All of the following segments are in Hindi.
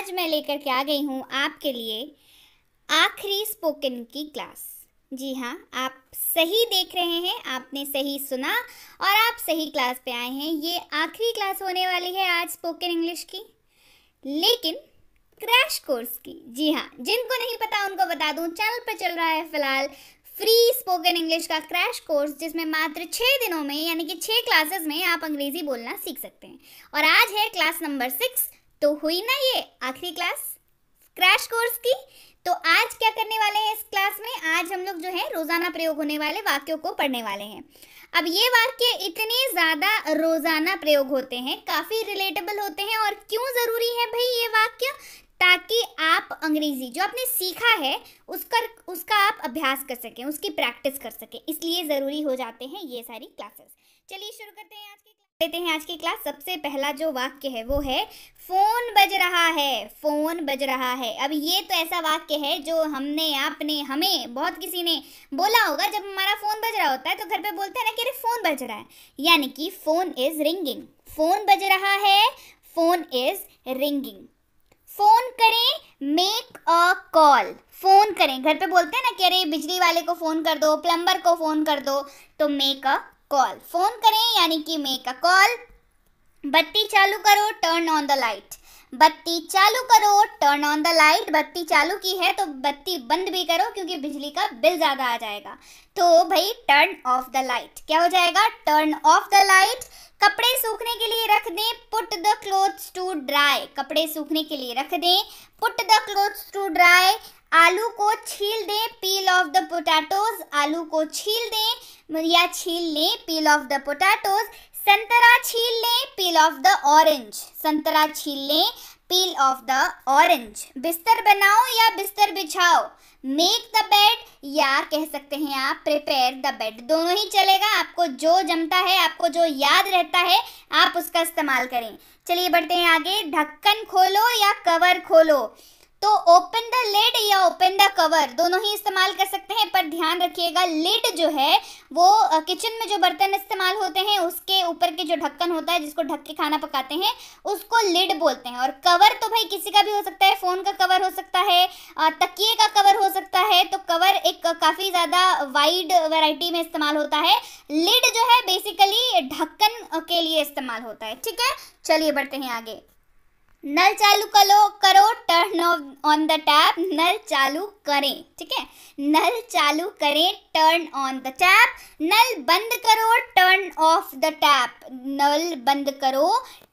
आज मैं लेकर के आ गई हूँ आपके लिए आखिरी स्पोकन की क्लास। जी हाँ, आप सही देख रहे हैं, आपने सही सुना और आप सही क्लास पे आए हैं। ये आखिरी क्लास होने वाली है आज स्पोकन इंग्लिश की, लेकिन क्रैश कोर्स की। जी हाँ, जिनको नहीं पता उनको बता दूँ, चैनल पर चल रहा है फिलहाल फ्री स्पोकन इंग्लिश का क्रैश कोर्स, जिसमें मात्र 6 दिनों में यानी कि 6 क्लासेस में आप अंग्रेजी बोलना सीख सकते हैं। और आज है क्लास नंबर 6, तो हुई ना ये आखिरी क्लास क्रैश कोर्स की। तो आज क्या करने वाले हैं इस क्लास में? आज हम लोग जो है रोजाना प्रयोग होने वाले वाक्यों को पढ़ने वाले हैं। अब ये वाक्य इतने ज़्यादा रोजाना प्रयोग होते हैं, काफ़ी रिलेटेबल होते हैं। और क्यों ज़रूरी है भाई ये वाक्य? ताकि आप अंग्रेजी जो आपने सीखा है उसका आप अभ्यास कर सकें, उसकी प्रैक्टिस कर सकें, इसलिए ज़रूरी हो जाते हैं ये सारी क्लासेस। चलिए शुरू करते हैं आज की क्लास। सबसे पहला जो वाक्य है वो है फ़ोन बज रहा है। फ़ोन बज रहा है। अब ये तो ऐसा वाक्य है जो हमें बहुत किसी ने बोला होगा। जब हमारा फ़ोन बज रहा होता है तो घर पे बोलते हैं ना कि अरे फ़ोन बज रहा है, यानी कि फ़ोन इज़ रिंगिंग। फ़ोन बज रहा है, फ़ोन इज़ रिंगिंग। फ़ोन करें, मेक अ कॉल। फ़ोन करें, घर पे बोलते हैं ना कि अरे बिजली वाले को फ़ोन कर दो, प्लम्बर को फ़ोन कर दो, तो मेक अ कॉल। फ़ोन करें यानी कि मेक अ कॉल। बत्ती चालू करो, टर्न ऑन द लाइट। बत्ती चालू करो, टर्न ऑन द लाइट। बत्ती चालू की है तो बत्ती बंद भी करो, क्योंकि बिजली का बिल ज़्यादा आ जाएगा। तो भाई टर्न ऑफ द लाइट क्या हो जाएगा? Turn off the light. कपड़े सूखने के लिए रख दें, put the clothes to dry. कपड़े सूखने के लिए रख दें, put the clothes to dry. आलू को छील दें, पील ऑफ द पोटैटोज। आलू को छील दें या छील लें, पील ऑफ द पोटैटोज। संतरा छील लें, पील ऑफ द ऑरेंज। संतरा छील लें, पील ऑफ द ऑरेंज। बिस्तर बनाओ या बिस्तर बिछाओ। मेक द बेड या कह सकते हैं आप प्रिपेयर द बेड, दोनों ही चलेगा। आपको जो जमता है, आपको जो याद रहता है, आप उसका इस्तेमाल करें। चलिए बढ़ते हैं आगे। ढक्कन खोलो या कवर खोलो, तो ओपन द लिड या ओपन द कवर दोनों ही इस्तेमाल कर सकते हैं। पर ध्यान रखिएगा, लिड जो है वो किचन में जो बर्तन इस्तेमाल होते हैं उसके ऊपर के जो ढक्कन होता है, जिसको ढक के खाना पकाते हैं, उसको लिड बोलते हैं। और कवर तो भाई किसी का भी हो सकता है, फ़ोन का कवर हो सकता है, तकिए का कवर हो सकता है। तो कवर एक काफ़ी ज़्यादा वाइड वैरायटी में इस्तेमाल होता है। लिड जो है बेसिकली ढक्कन के लिए इस्तेमाल होता है। ठीक है, चलिए बढ़ते हैं आगे। नल चालू करो, टर्न ऑन द टैप। नल चालू करें, ठीक है, नल चालू करें, टर्न ऑन द टैप। नल बंद करो, टर्न ऑफ द टैप। नल बंद करो,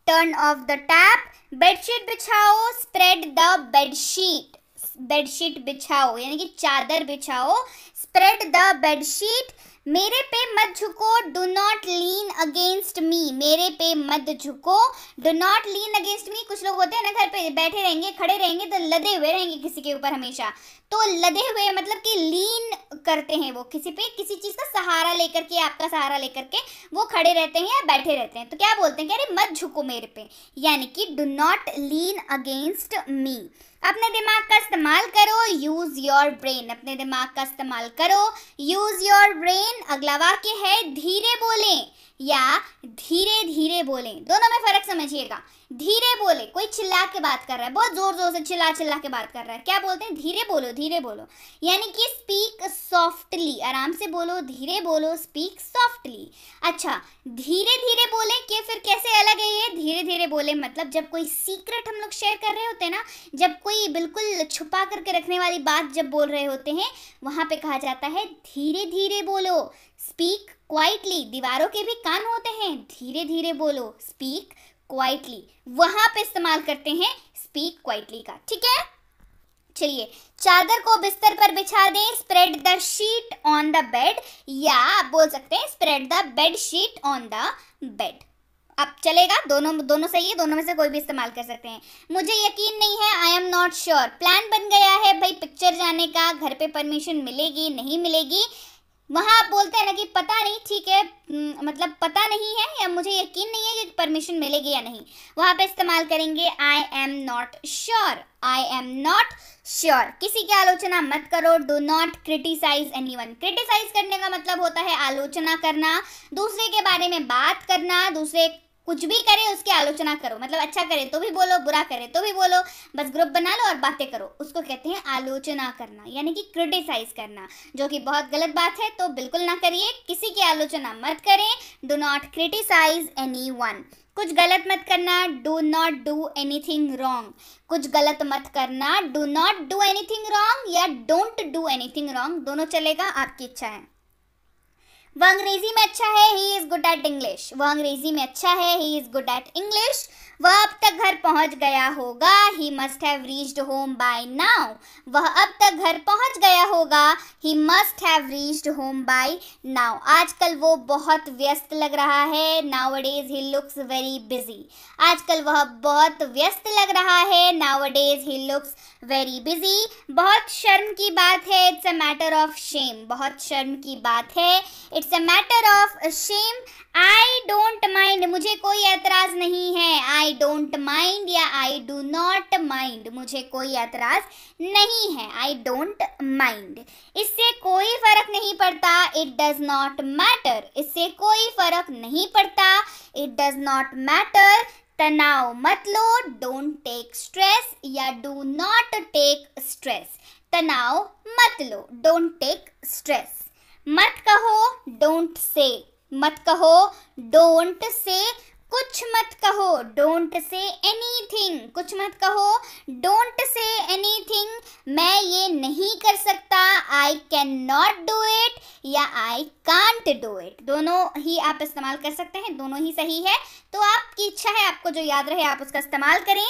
turn off the tap. Bedsheet बिछाओ, स्प्रेड द बेडशीट। बेडशीट बिछाओ यानी कि चादर बिछाओ, स्प्रेड द बेडशीट। मेरे पे मत झुको, do not lean against me. मेरे पे मत झुको, do not lean against me. कुछ लोग होते हैं ना, घर पे बैठे रहेंगे, खड़े रहेंगे तो लदे हुए रहेंगे किसी के ऊपर हमेशा। तो लदे हुए मतलब कि लीन करते हैं, वो किसी पे किसी चीज़ का सहारा लेकर के, आपका सहारा लेकर के वो खड़े रहते हैं या बैठे रहते हैं। तो क्या बोलते हैं कि अरे मत झुको मेरे पे, यानी कि do not lean against me. अपने दिमाग का इस्तेमाल करो, यूज़ योर ब्रेन। अपने दिमाग का इस्तेमाल करो, यूज़ योर ब्रेन। अगला वाक्य है धीरे बोलें या धीरे धीरे बोलें, दोनों में फ़र्क समझिएगा। धीरे बोले, कोई चिल्ला के बात कर रहा है, बहुत ज़ोर ज़ोर से चिल्ला के बात कर रहा है, क्या बोलते हैं? धीरे बोलो, धीरे बोलो, यानी कि स्पीक सॉफ्टली, आराम से बोलो, धीरे बोलो, स्पीक सॉफ्टली। अच्छा, धीरे धीरे बोले कि फिर कैसे अलग है ये? धीरे धीरे बोले मतलब जब कोई सीक्रेट हम लोग शेयर कर रहे होते हैं ना, जब कोई बिल्कुल छुपा करके रखने वाली बात जब बोल रहे होते हैं, वहाँ पे कहा जाता है धीरे धीरे बोलो, स्पीक क्वाइटली। दीवारों के भी कान होते हैं, धीरे धीरे बोलो, स्पीक क्वाइटली, वहां पे इस्तेमाल करते हैं स्पीक क्वाइटली का। ठीक है, चलिए चादर को बिस्तर पर बिछा दें, spread the sheet on the bed, या आप बोल सकते हैं spread the bed sheet on the bed. अब चलेगा, दोनों सही है, दोनों में से कोई भी इस्तेमाल कर सकते हैं। मुझे यकीन नहीं है, I am not sure. Plan बन गया है भाई पिक्चर जाने का, घर पे परमिशन मिलेगी नहीं मिलेगी, वहाँ आप बोलते हैं ना कि पता नहीं, ठीक है, मतलब पता नहीं है या मुझे यकीन नहीं है कि परमिशन मिलेगी या नहीं, वहाँ पे इस्तेमाल करेंगे I am not sure. I am not sure. किसी की आलोचना मत करो, do not criticize anyone. Criticize करने का मतलब होता है आलोचना करना, दूसरे के बारे में बात करना, दूसरे कुछ भी करे उसकी आलोचना करो, मतलब अच्छा करे तो भी बोलो, बुरा करे तो भी बोलो, बस ग्रुप बना लो और बातें करो, उसको कहते हैं आलोचना करना, यानी कि क्रिटिसाइज करना, जो कि बहुत गलत बात है। तो बिल्कुल ना करिए, किसी की आलोचना मत करें। Do not criticize anyone. कुछ गलत मत करना, do not do anything wrong. कुछ गलत मत करना, do not do anything wrong या डोंट डू एनीथिंग रॉन्ग, दोनों चलेगा, आपकी इच्छा है। वह अंग्रेजी में अच्छा है, he is good at English. वह अंग्रेजी में अच्छा है, he is good at English. वह अब तक घर पहुंच गया होगा, he must have reached home by now. वह अब तक घर पहुंच गया होगा, he must have reached home by now. आजकल वो बहुत व्यस्त लग रहा है, nowadays he looks very busy. आजकल वह बहुत व्यस्त लग रहा है, nowadays he looks very busy. बहुत शर्म की बात है, it's a matter of shame. बहुत शर्म की बात है, it's a matter of shame. I don't mind, मुझे कोई एतराज नहीं है। आई डोंट माइंड या आई डू नॉट माइंड, मुझे कोई एतराज नहीं है। I don't mind. इससे कोई फर्क नहीं पड़ता, इट डज नॉट मैटर। इससे कोई फर्क नहीं पड़ता, इट डज नॉट मैटर। तनाव मत लो, डोंट टेक स्ट्रेस या डू नॉट टेक स्ट्रेस। तनाव मत लो, डोंट टेक स्ट्रेस। मत कहो, डोंट से। मत कहो, डोंट से। कुछ मत कहो, डोंट से एनीथिंग। कुछ मत कहो, डोंट से एनीथिंग। मैं ये नहीं कर सकता, I can not do it या आई कांट डू इट। दोनों ही आप इस्तेमाल कर सकते हैं, दोनों ही सही है। तो आपकी इच्छा है, आपको जो याद रहे आप उसका इस्तेमाल करें।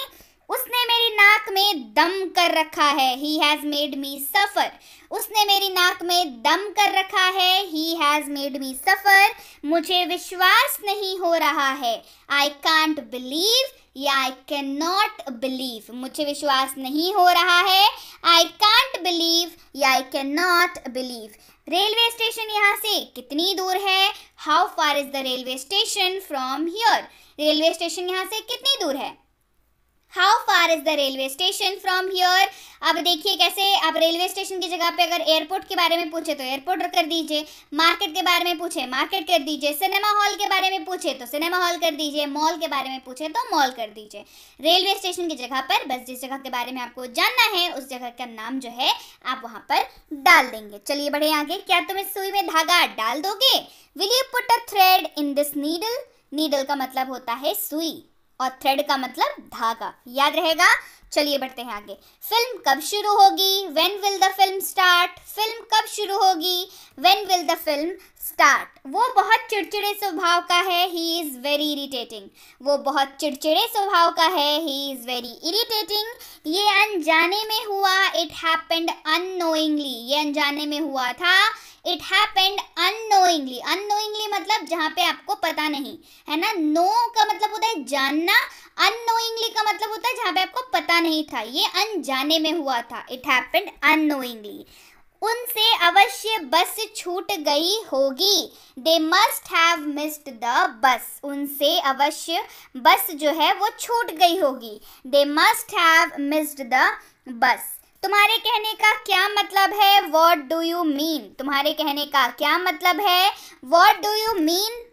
उसने मेरी नाक में दम कर रखा है, ही हैज़ मेड मी सफ़र। उसने मेरी नाक में दम कर रखा है, ही हैज़ मेड मी सफ़र। मुझे विश्वास नहीं हो रहा है, आई कांट बिलीव या आई कैन नॉट बिलीव। मुझे विश्वास नहीं हो रहा है, आई कांट बिलीव या I can not believe. Railway station यहाँ से कितनी दूर है? How far is the railway station from here? Railway station यहाँ से कितनी दूर है? How far is the railway station from here? अब देखिए कैसे आप रेलवे स्टेशन की जगह पे अगर एयरपोर्ट के बारे में पूछे तो एयरपोर्ट कर दीजिए, मार्केट के बारे में पूछे मार्केट कर दीजिए, सिनेमा हॉल के बारे में पूछे तो सिनेमा हॉल कर दीजिए, मॉल के बारे में पूछे तो मॉल कर दीजिए। रेलवे स्टेशन की जगह पर बस जिस जगह के बारे में आपको जानना है उस जगह का नाम जो है आप वहाँ पर डाल देंगे। चलिए बढ़े आगे। क्या तुम इस सुई में धागा डाल दोगे? Will you put a thread in this needle? Needle का मतलब होता है सुई और थ्रेड का मतलब धागा, याद रहेगा। चलिए बढ़ते हैं आगे। फिल्म कब शुरू होगी? When will the film start? Film कब शुरू होगी? When will the film start? वो बहुत चिड़चिड़े स्वभाव का है, ही इज़ वेरी इरिटेटिंग। वो बहुत चिड़चिड़े स्वभाव का है, ही इज़ वेरी इरिटेटिंग। ये अनजाने में हुआ, इट हैपेंड अननोइंगली। ये अनजाने में हुआ था, इट हैपेंड अननोइंगली। अननोइंगली मतलब जहाँ पे आपको पता नहीं है ना। नो का मतलब होता है जानना, अननोइंगली का मतलब होता है जहाँ पे आपको पता नहीं था। ये अनजाने में हुआ था, इट हैपेंड अननोइंगली। उनसे अवश्य बस छूट गई होगी, they must have missed the bus. उनसे अवश्य बस जो है वो छूट गई होगी, they must have missed the bus. तुम्हारे कहने का क्या मतलब है? What do you mean? तुम्हारे कहने का क्या मतलब है? What do you mean?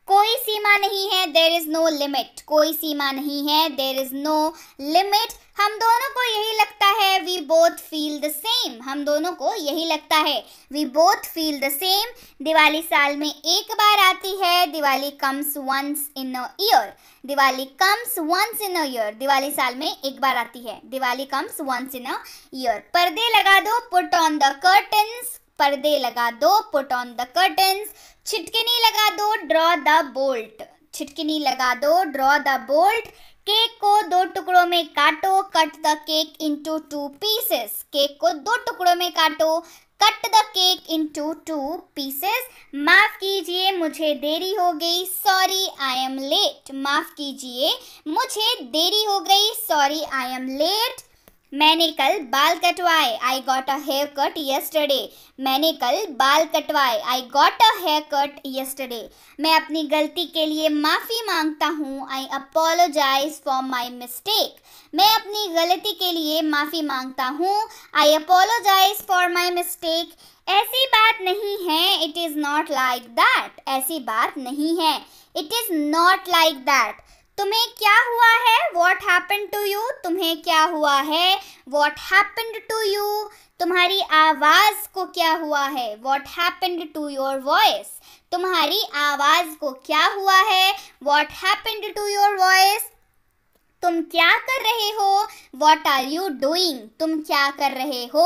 कोई सीमा नहीं है, देयर इज नो लिमिट। कोई सीमा नहीं है, देयर इज नो लिमिट। हम दोनों को यही लगता है, we both feel the same. हम दोनों को यही लगता है, we both feel the same. Diwali साल में एक बार आती है, Diwali comes once in a year. Diwali comes once in a year. Diwali साल में एक बार आती है, Diwali comes once in a year. पर्दे लगा दो, पुट ऑन द कर्टन्स। पर्दे लगा दो, पुट ऑन द कर्टन्स। छिटकिनी लगा दो, ड्रॉ द बोल्ट। छिटकिनी लगा दो, ड्रॉ द बोल्ट। केक को दो टुकड़ों में काटो, cut the cake into 2 pieces. Cake को दो टुकड़ों में काटो, cut the cake into 2 pieces. माफ कीजिए मुझे देरी हो गई, सॉरी आई एम लेट। माफ कीजिए मुझे देरी हो गई, सॉरी आई एम लेट। मैंने कल बाल कटवाए, I got a hair cut yesterday. मैंने कल बाल कटवाए, I got a hair cut yesterday. मैं अपनी गलती के लिए माफ़ी मांगता हूँ, I apologize for my mistake. मैं अपनी गलती के लिए माफ़ी मांगता हूँ, I apologize for my mistake. ऐसी बात नहीं है, it is not like that, ऐसी बात नहीं है, it is not like that. तुम्हें क्या हुआ है, वॉट हैपेंड टू यू, तुम्हें क्या हुआ है, वॉट हैपेंड टू यू, तुम्हारी आवाज को क्या हुआ है, what happened to your voice, तुम्हारी आवाज को क्या हुआ है, what happened to your voice, तुम क्या कर रहे हो, वॉट आर यू डूइंग, तुम क्या कर रहे हो,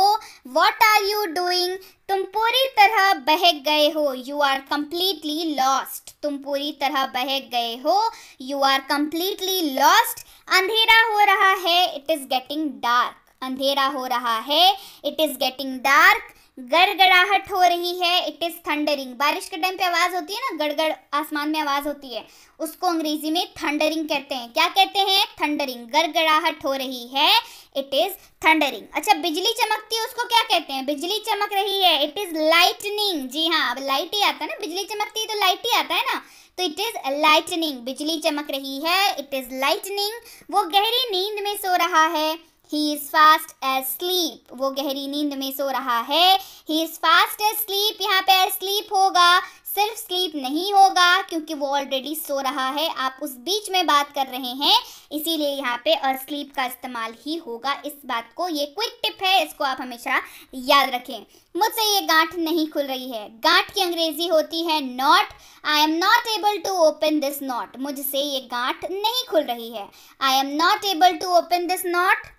वॉट आर यू डूइंग, तुम पूरी तरह बहक गए हो, यू आर कंप्लीटली लॉस्ट, तुम पूरी तरह बहक गए हो, यू आर कंप्लीटली लॉस्ट। अंधेरा हो रहा है, इट इज गेटिंग डार्क, अंधेरा हो रहा है, इट इज गेटिंग डार्क। गड़गड़ाहट हो रही है, इट इज थंडरिंग, बारिश के टाइम पे आवाज होती है ना, गड़गड़ आसमान में आवाज होती है, उसको अंग्रेजी में थंडरिंग कहते हैं। क्या कहते हैं, थंडरिंग, गड़गड़ाहट हो रही है, इट इज थंडरिंग। अच्छा, बिजली चमकती है, उसको क्या कहते हैं, बिजली चमक रही है, इट इज लाइटनिंग। जी हाँ, अब लाइट ही आता है ना, बिजली चमकती है तो लाइट ही आता है ना, तो इट इज लाइटनिंग, बिजली चमक रही है, इट इज लाइटनिंग। वो गहरी नींद में सो रहा है, He is fast asleep, वो गहरी नींद में सो रहा है, He is fast asleep, यहाँ पे asleep होगा, सिर्फ स्लीप नहीं होगा क्योंकि वो ऑलरेडी सो रहा है, आप उस बीच में बात कर रहे हैं, इसीलिए यहाँ पे asleep का इस्तेमाल ही होगा। इस बात को, ये क्विक टिप है, इसको आप हमेशा याद रखें। मुझसे ये गांठ नहीं खुल रही है, गांठ की अंग्रेजी होती है knot. I am not able to open this knot, मुझसे ये गांठ नहीं खुल रही है, I am not able to open this knot.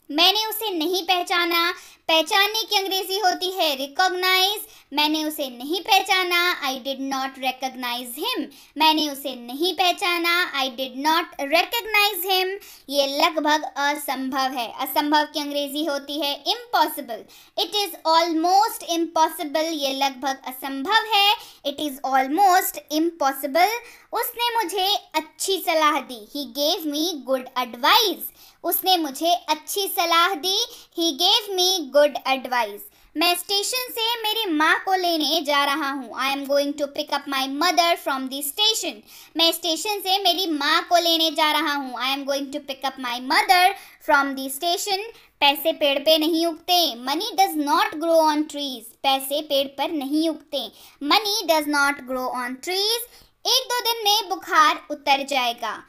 मैंने उसे नहीं पहचाना, पहचानने की अंग्रेजी होती है रिकॉग्नाइज, मैंने उसे नहीं पहचाना, I did not recognize him, मैंने उसे नहीं पहचाना, I did not recognize him. ये लगभग असंभव है, असंभव की अंग्रेजी होती है impossible, it is almost impossible, ये लगभग असंभव है, इट इज ऑलमोस्ट इम्पॉसिबल। उसने मुझे अच्छी सलाह दी, he gave me good advice, उसने मुझे अच्छी सलाह दी, he gave me good advice. मैं स्टेशन से मेरी माँ को लेने जा रहा हूँ, I am going to pick up my mother from the station, मैं स्टेशन से मेरी माँ को लेने जा रहा हूँ, I am going to pick up my mother from the station. पैसे पेड़ पे नहीं उगते, money does not grow on trees, पैसे पेड़ पर नहीं उगते, money does not grow on trees. एक दो दिन में बुखार उतर जाएगा,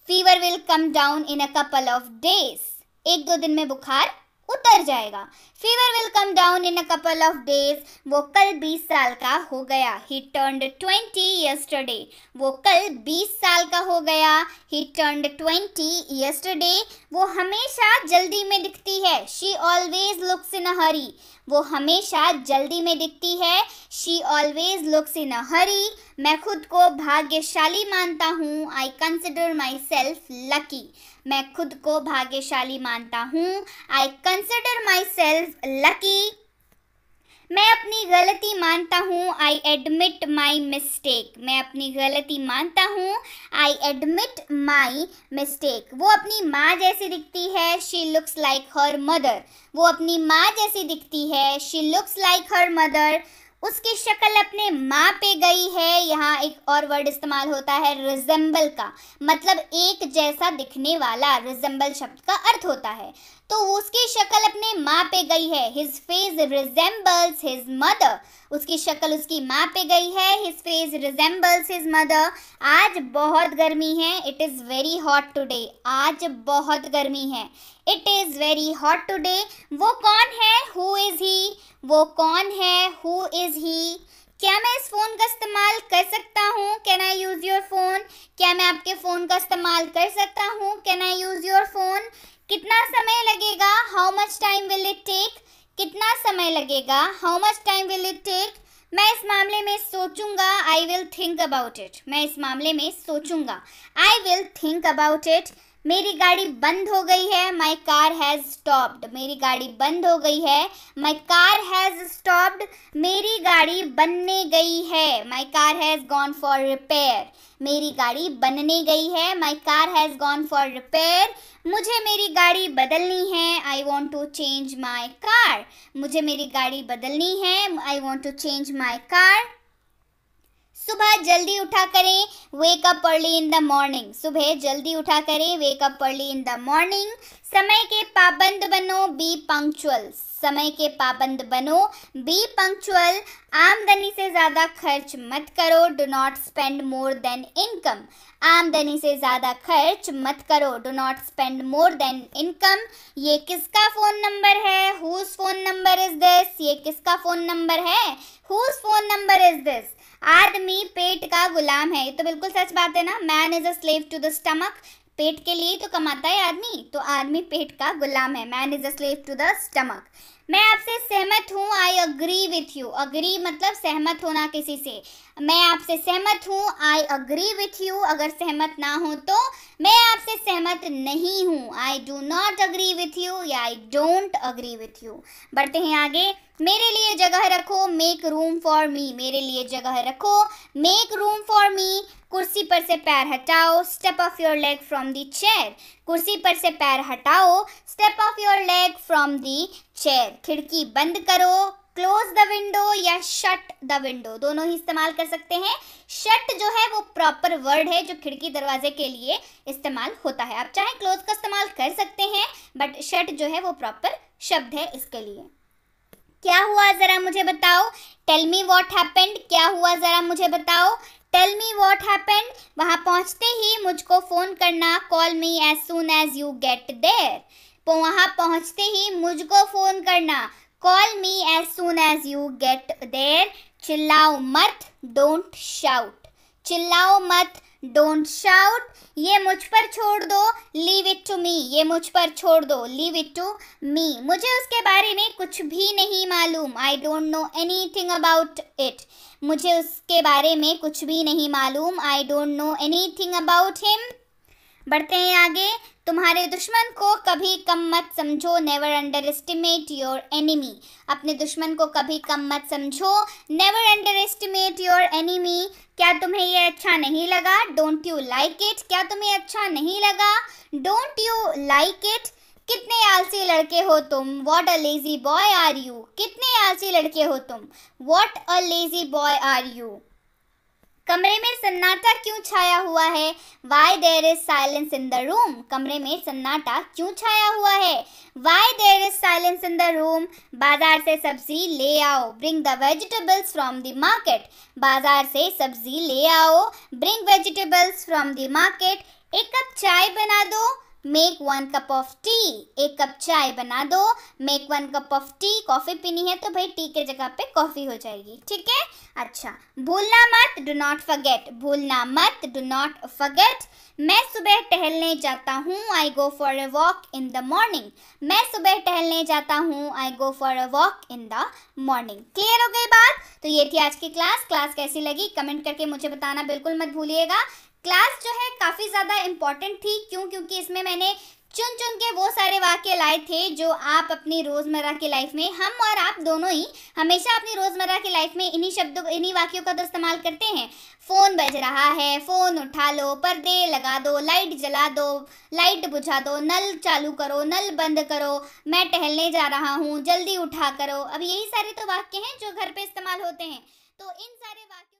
fever will come down in a couple of days, एक दो दिन में बुखार उतर जाएगा, fever will come down in a couple of days. वो कल 20 साल का हो गया, ही टर्न्ड 20 यस्टरडे, वो कल 20 साल का हो गया, ही टर्न्ड 20 यस्टरडे। वो हमेशा जल्दी में दिखती है, शी ऑलवेज लुक्स इन अ हरी, वो हमेशा जल्दी में दिखती है, शी ऑलवेज लुक्स इन अ हरी। मैं खुद को भाग्यशाली मानता हूँ, I consider my self lucky, मैं खुद को भाग्यशाली मानता हूँ, I consider my self lucky. मैं अपनी गलती मानता हूँ, आई एडमिट माई मिस्टेक, मैं अपनी गलती मानता हूँ, आई एडमिट माई मिस्टेक। वो अपनी माँ जैसी दिखती है, she looks like her mother, वो अपनी माँ जैसी दिखती है, she looks like her mother. उसकी शक्ल अपने माँ पे गई है, यहाँ एक और वर्ड इस्तेमाल होता है रिजेंबल का, मतलब एक जैसा दिखने वाला, रिजेंबल शब्द का अर्थ होता है, तो उसकी शक्ल अपने माँ पे गई है, his face resembles his mother, उसकी शक्ल उसकी माँ पे गई है, his face resembles his mother. आज बहुत गर्मी है, it is very hot today, आज बहुत गर्मी है, it is very hot today. वो कौन है, हु इज़ ही, वो कौन है, हु इज़ ही। क्या मैं इस फ़ोन का इस्तेमाल कर सकता हूँ, can I use your phone, क्या मैं आपके फ़ोन का इस्तेमाल कर सकता हूँ, can I use your phone. कितना समय लगेगा, how much time will it take, कितना समय लगेगा, how much time will it take. मैं इस मामले में सोचूंगा, I will think about it, मैं इस मामले में सोचूंगा, I will think about it. मेरी गाड़ी बंद हो गई है, माई कार हैज़ स्टॉप्ड, मेरी गाड़ी बंद हो गई है, माई कार हैज़ स्टॉप्ड। मेरी गाड़ी बनने गई है, my car has gone for repair, मेरी गाड़ी बनने गई है, my car has gone for repair. मुझे मेरी गाड़ी बदलनी है, I want to change my car, मुझे मेरी गाड़ी बदलनी है, I want to change my car. सुबह जल्दी उठा करें, wake up early in the morning. सुबह जल्दी उठा करें, wake up early in the morning. समय के पाबंद बनो, बी पंक्चुअल। समय के पाबंद बनो, बी पंक्चुअल। आमदनी से ज़्यादा खर्च मत करो, do not spend more than income. आमदनी से ज़्यादा खर्च मत करो, do not spend more than income. ये किसका फ़ोन नंबर है? Whose phone number is this? ये किसका फ़ोन नंबर है? Whose phone number is this? आदमी पेट का गुलाम है। ये तो बिल्कुल सच बात है ना। Man is a slave to the stomach. पेट के लिए ही तो कमाता है आदमी, तो आदमी पेट का गुलाम है। Man is a slave to the stomach. मैं आपसे सहमत हूँ, I agree with you. Agree मतलब सहमत होना किसी से। मैं आपसे सहमत हूँ, आई अग्री विथ यू। अगर सहमत ना हो तो मैं आपसे सहमत नहीं हूँ, I do not agree with you या I don't agree with you. बढ़ते हैं आगे। मेरे लिए जगह रखो, मेक रूम फॉर मी। मेरे लिए जगह रखो, मेक रूम फॉर मी। कुर्सी पर से पैर हटाओ, step of your leg from the chair. कुर्सी पर से पैर हटाओ, step of your leg from the chair. खिड़की बंद करो, क्लोज द विंडो या शट द विंडो, दोनों ही इस्तेमाल कर सकते हैं। शट जो है वो प्रॉपर वर्ड है जो खिड़की दरवाजे के लिए इस्तेमाल होता है। आप चाहे क्लोज का इस्तेमाल कर सकते हैं, बट शट जो है वो प्रॉपर शब्द है इसके लिए। क्या हुआ जरा मुझे बताओ, टेल मी व्हाट हैपेंड। क्या हुआ जरा मुझे बताओ, टेल मी व्हाट हैपेंड। वहां पहुंचते ही मुझको फोन करना, call me as soon as you get there. वहां पहुंचते ही मुझको फोन करना, call me as soon as you get there. चिल्लाओ मत, डोंट शाउट। चिल्लाओ मत, डोंट शाउट। ये मुझ पर छोड़ दो, लीव इट टू मी। ये मुझ पर छोड़ दो, लीव इट टू मी। मुझे उसके बारे में कुछ भी नहीं मालूम, I don't know anything about it. मुझे उसके बारे में कुछ भी नहीं मालूम, I don't know anything about him. बढ़ते हैं आगे। तुम्हारे दुश्मन को कभी कम मत समझो, never underestimate your enemy. अपने दुश्मन को कभी कम मत समझो, never underestimate your enemy. क्या तुम्हें ये अच्छा नहीं लगा? Don't you like it. क्या तुम्हें अच्छा नहीं लगा? Don't you like it. कितने आलसी लड़के हो तुम, what a lazy boy are you. कितने आलसी लड़के हो तुम, what a lazy boy are you. कमरे में सन्नाटा क्यों छाया हुआ है? Why there is silence in the room. कमरे में सन्नाटा क्यों छाया हुआ है? Why there is silence in the room. बाजार से सब्जी ले आओ, bring the vegetables from the market. बाजार से सब्जी ले आओ, bring vegetables from the market. एक कप चाय बना दो, मेक 1 कप ऑफ टी। एक कप चाय बना दो, make 1 cup of tea. Coffee पीनी है तो भाई टी के जगह पे कॉफ़ी हो जाएगी, ठीक है। अच्छा, भूलना मत, डू नॉट फॉरगेट। भूलना मत, डू नॉट फॉरगेट। मैं सुबह टहलने जाता हूँ, I go for a walk in the morning. मैं सुबह टहलने जाता हूँ, I go for a walk in the morning. Clear हो गई बात? तो ये थी आज की क्लास। क्लास कैसी लगी कमेंट करके मुझे बताना बिल्कुल मत भूलिएगा। क्लास जो है काफ़ी ज़्यादा इम्पॉर्टेंट थी, क्योंकि इसमें मैंने चुन चुन के वो सारे वाक्य लाए थे जो आप अपनी रोज़मर्रा की लाइफ में, हम और आप दोनों ही हमेशा अपनी रोज़मर्रा की लाइफ में इन्हीं शब्दों, इन्हीं वाक्यों का तो इस्तेमाल करते हैं। फ़ोन बज रहा है, फ़ोन उठा लो, पर्दे लगा दो, लाइट जला दो, लाइट बुझा दो, नल चालू करो, नल बंद करो, मैं टहलने जा रहा हूँ, जल्दी उठा करो। अब यही सारे तो वाक्य हैं जो घर पे इस्तेमाल होते हैं। तो इन सारे वाक्यों